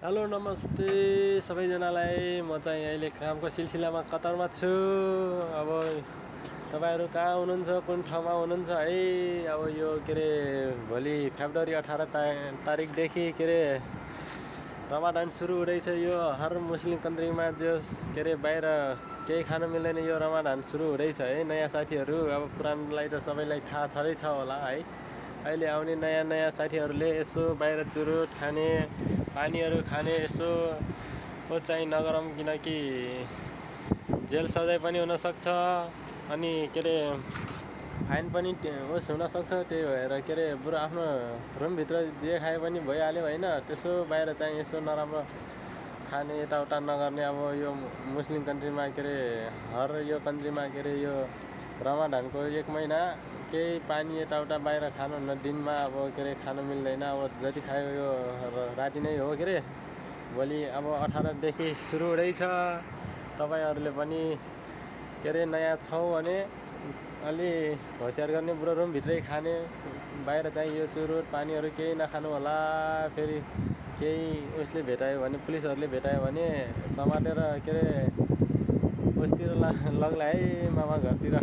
Hello नमस्ते सबैजनालाई। म चाहिँ अहिले कामको सिलसिलामा कतारमा छु। अब तपाईँहरू कहाँ हुनुहुन्छ, कुन ठाउँमा हुनुहुन्छ है। अब यो के अरे भोलि फेब्रुअरी 18 तारिकदेखि के अरे रमादान सुरु हुँदैछ। यो हर मुस्लिम कन्ट्रीमा जो के अरे बाहिर केही खानु मिल्दैन, यो रमादान सुरु हुँदैछ है। नयाँ साथीहरू अब पुरानोलाई त सबैलाई थाहा छँदैछ होला है। अहिले आउने नयाँ साथीहरूले यसो बाहिर चुरोट खाने, पानीहरू खाने यसो चाहिँ नगरौँ, किनकि जेल सजाय पनि हुनसक्छ अनि के अरे फाइन पनि होस् हुनसक्छ। त्यही भएर के अरे बरु आफ्नो रुमभित्र जे खाए पनि भइहाल्यो होइन। त्यसो बाहिर चाहिँ यसो नराम्रो खाने यताउता नगर्ने। अब यो मुस्लिम कन्ट्रीमा के अरे हर यो कन्ट्रीमा के अरे यो रमादानको 1 महिना केही पानी यताउता बाहिर खानुहुन्न। दिनमा अब के अरे खानु मिल्दैन। अब जति खायो यो राति नै हो के अरे। भोलि अब 18 देखि सुरु हुँदैछ। तपाईँहरूले पनि के अरे नयाँ छौँ भने अलि होसियार गर्ने, बुढो रुमभित्रै खाने, बाहिर चाहिँ यो चुरोट पानीहरू केही नखानु होला। फेरि केही उसले भेटायो भने, पुलिसहरूले भेटायो भने समातेर के अरे उसतिर लग्ला है मामा घरतिर।